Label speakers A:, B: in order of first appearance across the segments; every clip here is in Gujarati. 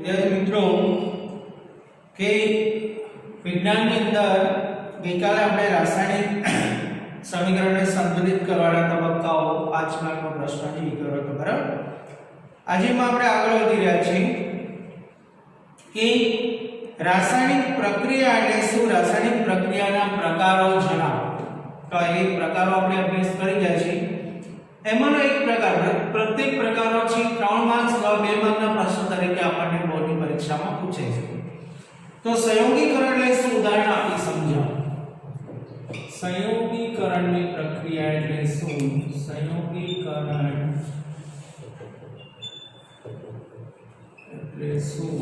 A: विद्यार्थी मित्रों के विज्ञान ની અંદર ગઈકાલે આપણે રાસાયણિક સમીકરણને સંતુલિત કરવાના તબક્કાઓ 5 માર્કનો પ્રશ્ન જે કર્યો હતો બરાબર। આજે માં આપણે આગળ વધી રહ્યા છીએ કે રાસાયણિક પ્રક્રિયા એટલે શું, રાસાયણિક પ્રક્રિયાના પ્રકારો જણાવો। તો એ પ્રકારો આપણે અભ્યાસ કરી ગયા છીએ। એમાંનો એક પ્રકાર, પ્રત્યેક પ્રકારો છે 3 માર્ક્સ અથવા 2 માર્કના પ્રશ્ન તરીકે આપણને બોર્ડની પરીક્ષામાં પૂછાય છે। તો સંયોગીકરણ એટલે શું, ઉદાહરણ આપી સમજાવો। સંયોગીકરણની પ્રક્રિયા એટલે શું, સંયોગીકરણ એટલે શું,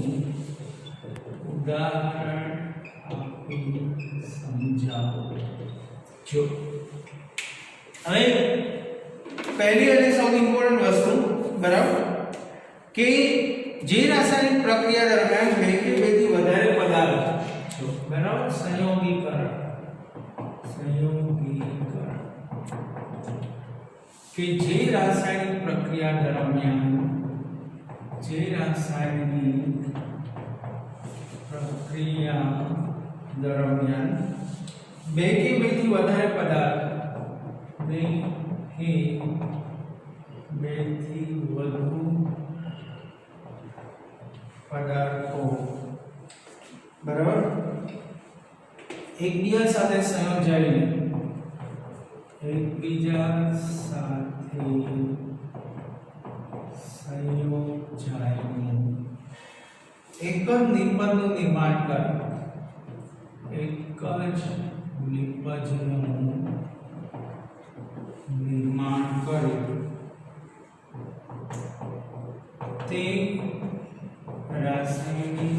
A: ઉદાહરણ આપી સમજાવો। જો હવે पहली અને સૌથી ઇમ્પોર્ટન્ટ વસ્તુ બરાબર કે જે રાસાયણિક પ્રક્રિયા દરમિયાન બે કે બેથી વધારે પદાર્થ જો બરાબર સંયોગીકરણ કે જે રાસાયણિક પ્રક્રિયા દરમિયાન બે કે બેથી વધારે પદાર્થ બેથી વધુ પદાર્થો બરાબર એકબીજા સાથે સંયોજાઈને એક જ નિપજનું નિર્માણ કરે, તે રાસાયણિક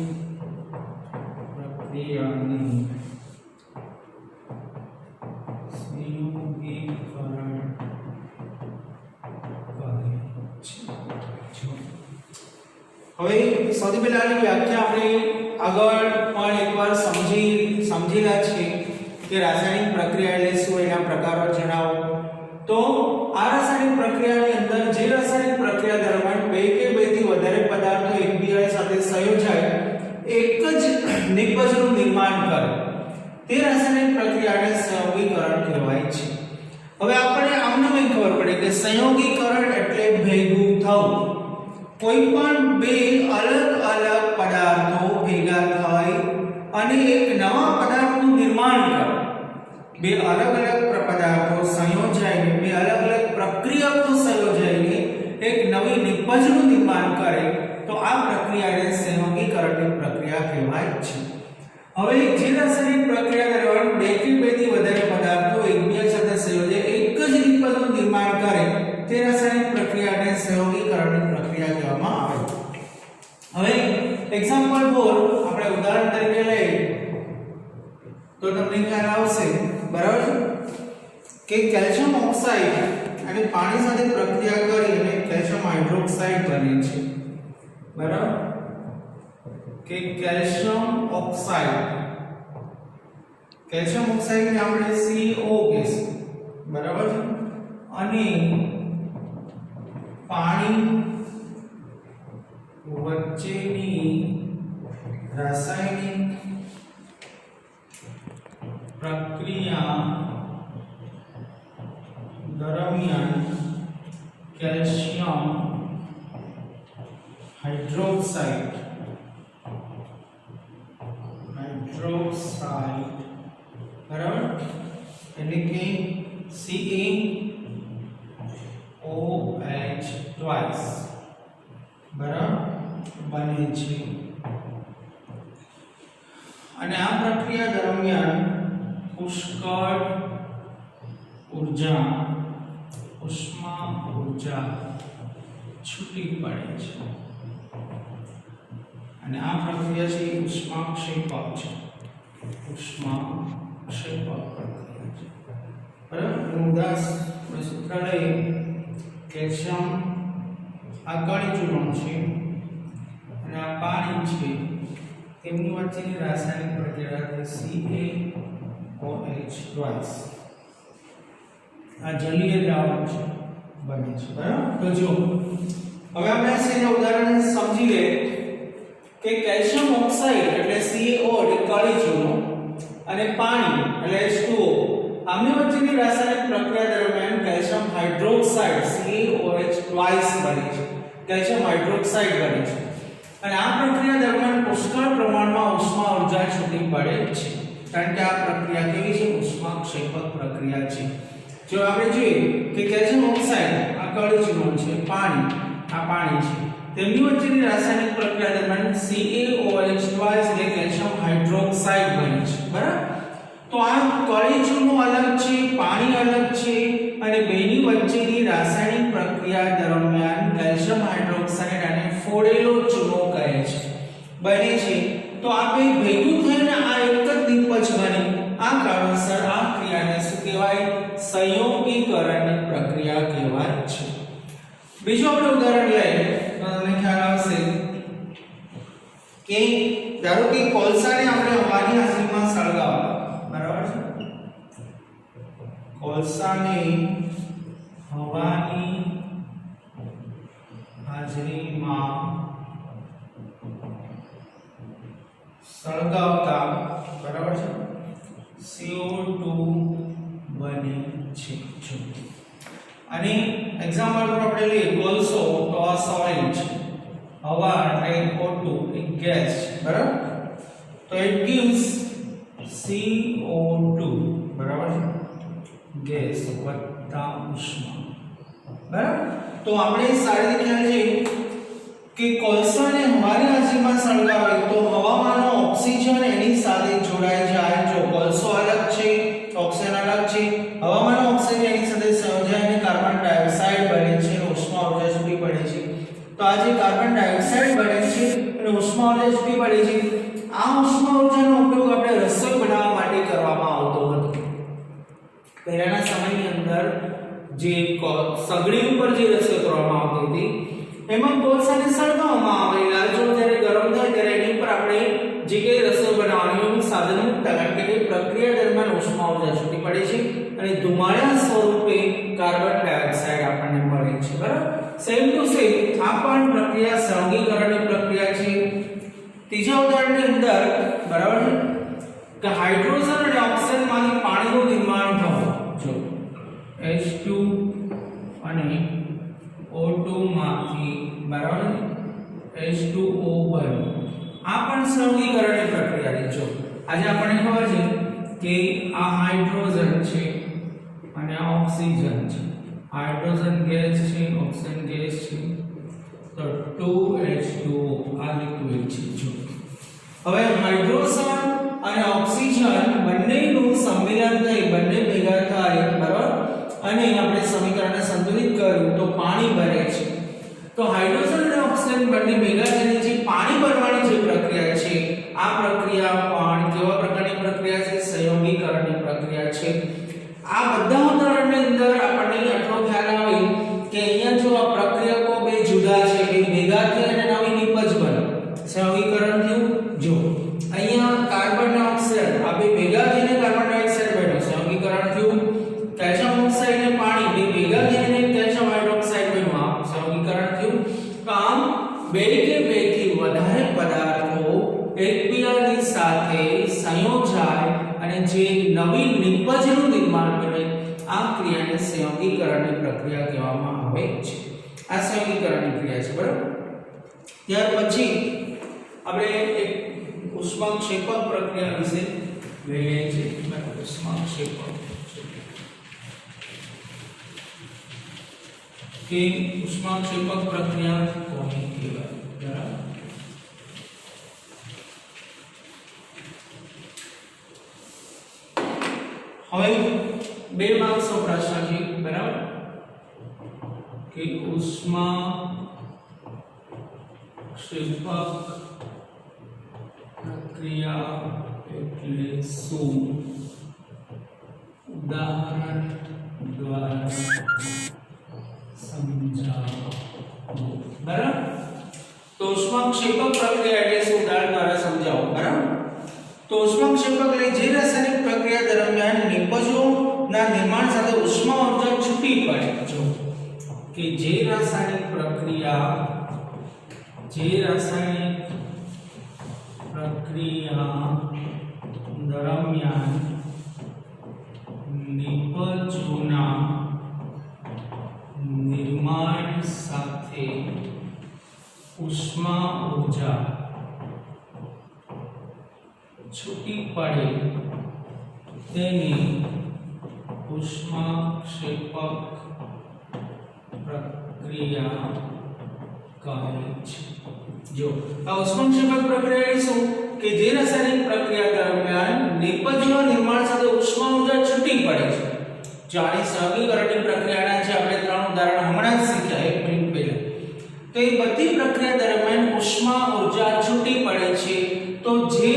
A: પ્રક્રિયાને સંયોગીકરણ કહે છે। હવે સૌથી પહેલા આની વ્યાખ્યા આપણે આગળ પણ એકવાર સમજીલા છે કે રાસાયણિક પ્રક્રિયા એટલે શું, એના પ્રકારો જણાવો। તો આ રાસાયણિક પ્રક્રિયાની અંદર જે રાસાયણિક પ્રક્રિયા દરમિયાન બે કે બેથી વધારે પદાર્થો એકબીજા સાથે સંયોજાય એક જ નિપજનું નિર્માણ કરે તે રાસાયણિક પ્રક્રિયાને સંયોગીકરણ કહેવાય છે। હવે આપણને આમને ખબર પડે કે સંયોગીકરણ એટલે ભેગું થવું, કોઈ પણ બે અલગ અલગ પદાર્થો ભેગા થઈ અને એક નવા પદાર્થનું નિર્માણ કરે। બે અલગ અલગ પદાર્થો સંયોજાઈને બે અલગ અલગ પ્રક્રિયાઓ સંયોજાઈને એક નવી નિપજનું નિર્માણ કરે તો આ પ્રક્રિયાને સંયોગીકરણની પ્રક્રિયા કહેવાય છે। હવે જે રાસાયણિક પ્રક્રિયા દરમિયાન બે કે બેથી વધારે પદાર્થો એકબીજા સાથે સંયોજાઈ એક જ નિપજનું નિર્માણ કરે તે રાસાયણિક પ્રક્રિયાને સંયોગીકરણની પ્રક્રિયા કહેવામાં આવે છે। હવે એક્ઝામ્પલ 4 આપણે ઉદાહરણ તરીકે લઈએ તો તમને ખ્યાલ આવશે બરાબર કે કેલ્શિયમ ઓક્સાઇડ અને પાણી સાથે પ્રક્રિયા કરી અને કેલ્શિયમ હાઇડ્રોક્સાઇડ બને છે બરાબર કે કેલ્શિયમ ઓક્સાઇડ ને આપણે CO કહીશું બરાબર અને પાણી વચ્ચેની રાસાયણિક પ્રક્રિયા દરમિયાન કેલ્શિયમ હાઇડ્રોક્સાઇડ બરાબર એટલે કે CaOH ટ્વાઇસ બરાબર બને છે અને આ પ્રક્રિયા દરમિયાન પુષ્કળ ઉષ્મા ઊર્જા છૂટી પડે છે અને આ પ્રક્રિયા છે ઉષ્માક્ષેપક છે, બરાબર। ઉદાહરણ સૂત્ર લઈએ, કેલ્શિયમ આ કાળી ચૂર્ણ છે અને આ પાણી છે, તેમની વચ્ચેની રાસાયણિક પ્રક્રિયા CaOH ટ્વાઇસ આ જલીય દ્રાવણ છે બને છે, બરાબર। તો જો હવે આપણે આ ઉદાહરણ સમજી લે કે કેલ્શિયમ ઓક્સાઇડ એટલે CaO એટલે કાળી ચૂનો અને પાણી એટલે H2O આમની વચ્ચેની રાસાયણિક પ્રક્રિયા દરમિયાન કેલ્શિયમ હાઇડ્રોક્સાઇડ CaOH ટ્વાઇસ બને છે, કેલ્શિયમ હાઇડ્રોક્સાઇડ બને છે અને આ પ્રક્રિયા દરમિયાન પુષ્કળ પ્રમાણમાં ઉષ્મા ઊર્જા છૂટી પડે છે, કારણ કે આ પ્રક્રિયા કેવી છે? ઉષ્માક્ષેપક પ્રક્રિયા છે. જો આપણે જોઈએ કે કેલ્શિયમ ઓક્સાઇડ આ કાળી ચૂનો છે, પાણી આ પાણી છે, તેમની વચ્ચેની રાસાયણિક પ્રક્રિયા દરમિયાન CaOH ટ્વાઇસ એટલે કેલ્શિયમ હાઇડ્રોક્સાઇડ બને છે, બરાબર? તો આ કાળી ચૂનો અલગ છે, પાણી અલગ છે અને બેની વચ્ચેની રાસાયણિક પ્રક્રિયા દરમિયાન કેલ્શિયમ હાઇડ્રોક્સાઇડ અને ફોડેલો ચૂનો કહે છે બને છે. તો આ બે ભેગું થઈને આ એક જ નિપજ બને. આ કારણસર આ ક્રિયાને શું કહેવાય? સંયોગીકરણની પ્રક્રિયા કહેવાય છે. બીજું આપણે ઉદાહરણ લઈએ તો તમને ખ્યાલ આવશે કે ધારો કે કોલસાને આપણે હવાની હાજરીમાં સળગાવવા, બરાબર છે? કોલસાને હવાની હાજરીમાં સળગાવતા, બરાબર છે, CO2 બને છે. અને એક્ઝામ્પલ પર આપણે લઈએ કોલસો તો આ સોલિડ છે, હવા એટલે O2 એક ગેસ છે, બરાબર? તો it gives CO2, બરાબર છે, ગેસ વત્તા ઉષ્મા, બરાબર? તો આપણે સારી રીતે ખ્યાલ છે કે કોલસાને હવાની હાજરીમાં સળગાવે તો હવામાંનો ઓક્સિજન એની સાથે જોડાઈ જાય. જો કોલસો અલગ છે, ઓક્સિજન અલગ છે, હવામાંનો ઓક્સિજન એની સાથે સંયોજાય અને કાર્બન ડાયોક્સાઇડ બને છે અને ઉષ્મા ઊર્જા છૂટી પડે છે. તો આ જે કાર્બન ડાયોક્સાઇડ બને છે અને ઉષ્મા ઊર્જા છૂટી પડે છે, આ ઉષ્મા ઊર્જાનો ઉપયોગ આપણે રસોઈ બનાવવા માટે કરવામાં આવતો હતો. પહેલાના સમયની અંદર જે સગડી ઉપર જે રસોઈ કરવામાં આવતી હતી એમાં કોલસાને સળગાવવામાં આવે, લાલચો જ્યારે ગરમ થાય ત્યારે એની પર આપણે જે કે રસોઈ બનાવવાની એવું સાધન મૂકતા, કારણ કે પ્રક્રિયા દરમિયાન ઉષ્મા ઊર્જા છૂટી પડે છે અને ધુમાડા સ્વરૂપે કાર્બન ડાયોક્સાઇડ આપણને મળે છે, બરાબર? સેમ ટુ સેમ આ પણ પ્રક્રિયા સંયોગીકરણની પ્રક્રિયા છે. ત્રીજા ઉદાહરણની અંદર, બરાબર છે, કે હાઇડ્રોજન અને ઓક્સિજનમાંથી પાણીનું નિર્માણ થવું. જો H2 અને O2 માંથી, બરાબર, H2O બને. આ પણ સંયોગીકરણની પ્રક્રિયા છે. જો આજે આપણને ખબર છે કે આ હાઇડ્રોજન છે અને આ ઓક્સિજન છે, હાઇડ્રોજન ગેસ છે, ઓક્સિજન ગેસ છે, તો 2H2O આ લિક્વિડ છે. જો હવે હાઇડ્રોજન અને ઓક્સિજન બંનેનું સંમેલન થઈ, બંને ભેગા થાય, બરાબર, અને આપણે સમીકરણને સંતુલિત કર્યું તો પાણી બને છે. તો હાઇડ્રોજન અને ઓક્સિજન બંને ભેગા થઈને જે પાણી બનવાની જે પ્રક્રિયા છે, આ પ્રક્રિયા પણ કેવા પ્રકારની પ્રક્રિયા છે? સંયોગીકરણની પ્રક્રિયા છે. આ બધા ઉદાહરણની અંદર આપણને આટલો ખ્યાલ આવે કે અહીંયા જો આ પ્રક્રિયકો બે જુદા છે, બે ભેગા થઈ અને નવી નિપજ બને, સંયોગીકરણ થયું. જો અહીંયા કાર્બન અને ઓક્સિજન આ બે ભેગા થઈને કાર્બન ડાયોક્સાઇડ બન્યો, સંયોગીકરણ થયું. કેલ્શિયમ ઓક્સાઇડ અને પાણી બે ભેગા થઈને કેલ્શિયમ હાઇડ્રોક્સાઇડ બન્યું, સંયોગીકરણ થયું. તો આમ બે કે બેથી વધારે પદાર્થો એકબીજાની સાથે સંયોજાય અને જે નવી નિપજનું નિર્માણ કરે, આ ક્રિયાને સંયોગીકરણની પ્રક્રિયા કહેવામાં આવે છે. આ સંયોગીકરણની ક્રિયા છે, બરાબર? ત્યાર પછી આપણે એક ઉષ્માક્ષેપક પ્રક્રિયા વિશે લઈએ છીએ. ઉષ્માક્ષેપક કે ઉષ્માક્ષેપક પ્રક્રિયા કોને કહેવાય? બરાબર. હવે બે માર્ક્સનો પ્રશ્ન છે, બરાબર, કે ઉષ્માક્ષેપક પ્રક્રિયા એટલે શું? ઉદાહરણ દ્વારા સમજાવો, બરાબર? તો ઉષ્માક્ષેપક પ્રક્રિયા એટલે શું? ઉદાહરણ દ્વારા સમજાવો, બરાબર? તો ઉષ્માક્ષેપક એટલે જે રાસાયણિક પ્રક્રિયા દરમિયાન નિપજોના નિર્માણ સાથે ઉષ્મા ઊર્જા છૂટી પડે. જો કે જે રાસાયણિક પ્રક્રિયા દરમિયાન નિપજોના નિર્માણ સાથે ઉષ્મા ઊર્જા છૂટી પડે તેને ઉષ્માક્ષેપક પ્રક્રિયા કહે છે। જો આ ઉષ્માક્ષેપક પ્રક્રિયા શું કે જે રાસાયણિક પ્રક્રિયા દરમિયાન નિપજના નિર્માણ સાથે ઉષ્મા ઊર્જા છૂટી પડે છે। જો આની સહગીકરણની પ્રક્રિયાના જે આપણે ત્રણ ઉદાહરણ હમણાં જ શીખ્યા એક મિનિટ પહેલા, તો એ બધી પ્રક્રિયા દરમિયાન ઉષ્મા ઊર્જા છૂટી પડે છે। તો જે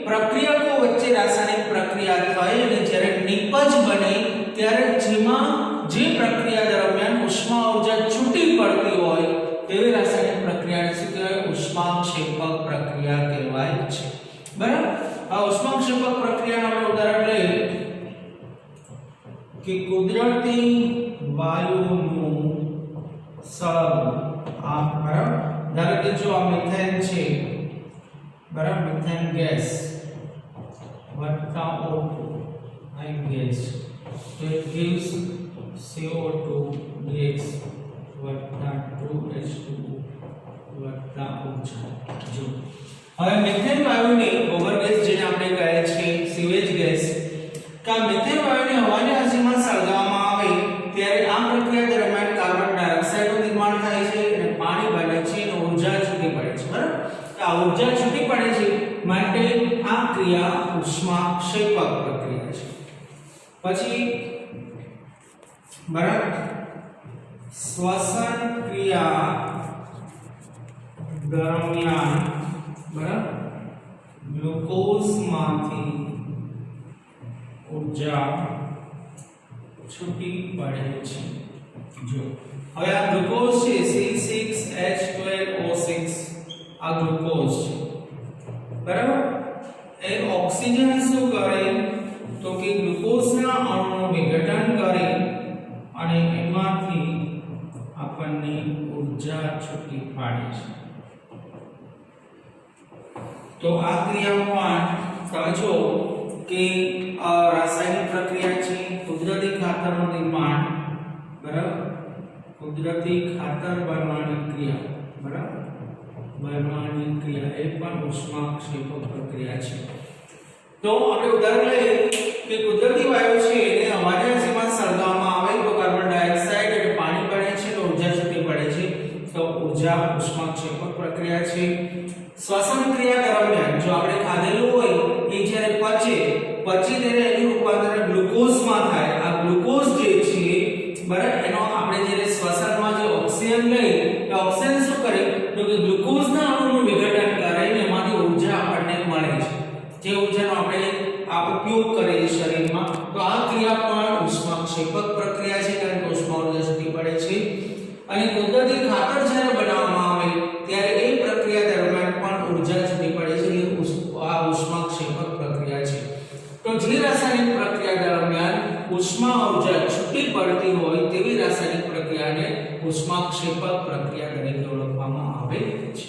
A: પ્રક્રિયકો વચ્ચે રાસાયણિક પ્રક્રિયા થાય અને જ્યારે નિપજ બને ત્યારે જેમાં જે પ્રક્રિયા દરમિયાન ઉષ્મા ઊર્જા છૂટી પડતી હોય તેવી રાસાયણિક પ્રક્રિયાને શું કહેવાય? ઉષ્માક્ષેપક પ્રક્રિયા કહેવાય છે। બરાબર? આ ઉષ્માક્ષેપક પ્રક્રિયાનું આપણે ઉદાહરણ લઈએ કે કુદરતી વાયુનું સળગવું। આ બરાબર, ધારો કે જો આ મિથેન છે, બરાબર, મિથેન ગેસ વત્તા O2 આ ગેસ, તો it gives CO2 gas વત્તા 2H2O વત્તા ઊર્જા। જો હવે મિથેન વાયુને ગોબર ગેસ જેને આપણે કહે છે સીવેજ ગેસ, કે મિથેન વાયુને હવાની હાજરીમાં સળગાવવામાં આવે ત્યારે આ પ્રક્રિયા દરમિયાન કાર્બન ડાયોક્સાઇડનું નિર્માણ થાય છે અને પાણી બને છે અને ઊર્જા છૂટી પડે છે। બરાબર? આ ઊર્જા છૂટી પડે છે માટે આ ક્રિયા ઉષ્માક્ષેપક પ્રક્રિયા છે। પછી બરાબર, શ્વસન ક્રિયા દરમિયાન બરાબર ગ્લુકોઝમાંથી ઊર્જા છૂટી પડે છે। જો હવે આ ગ્લુકોઝ છે C6H12O6, આ ગ્લુકોઝ છે, બરાબર, એ ઓક્સિજન શું કરે તો કે ગ્લુકોઝના અણુનું વિઘટન કરે અને એમાંથી આપણને ઊર્જા છૂટી પાડે છે। તો આ ક્રિયામાં તમે જો કે રાસાયણિક પ્રક્રિયા છે, કુદરતી ખાતરનું નિર્માણ, બરાબર, કુદરતી ખાતર બનવાની ક્રિયા, બરાબર, બનવાની ક્રિયા એ પણ ઉષ્માક્ષેપક પ્રક્રિયા છે। તો આપણે ઉદાહરણ લઈએ કે કુદરતી વાયુ છે એને હવાની હાજરીમાં સળગાવવામાં આવે તો કાર્બન ડાયોક્સાઇડ અને પાણી બને છે તો ઊર્જા છૂટી પડે છે, તો ઊર્જા ઉષ્માક્ષેપક પ્રક્રિયા છે। શ્વસન ક્રિયા દરમિયાન જો આપણે ખાધેલું હોય એ જ્યારે પછી ત્યારે એનું રૂપાંતર ગ્લુકોઝમાં થાય। આ ગ્લુકોઝ જે છે, બરાબર, એનો આપણે જ્યારે શ્વસનમાં જે ઓક્સિજન લઈએ તો ઓક્સિજન શું કરે તો કે ગ્લુકોઝના અણુનું વિઘટન કરે અને એમાંથી ઊર્જા આપણને મળે છે, જે ઊર્જાનો આપણે આ ઉપયોગ કરીએ શરીરમાં। તો આ ક્રિયા પણ ઉષ્માક્ષેપક પ્રક્રિયા છે કારણ કે ઉષ્મા ઊર્જા છૂટી પડે છે। અને કુદરતી ખાતર જ્યારે બનાવવામાં આવે ત્યારે એ પ્રક્રિયા દરમિયાન પણ ઊર્જા છૂટી પડે છે, એટલે આ ઉષ્માક્ષેપક પ્રક્રિયા છે। તો જે રાસાયણિક પ્રક્રિયા દરમિયાન ઉષ્મા ઊર્જા છૂટી પડતી હોય તેવી રાસાયણિક પ્રક્રિયાને ઉષ્માક્ષેપક પ્રક્રિયા તરીકે ઓળખવામાં આવે છે।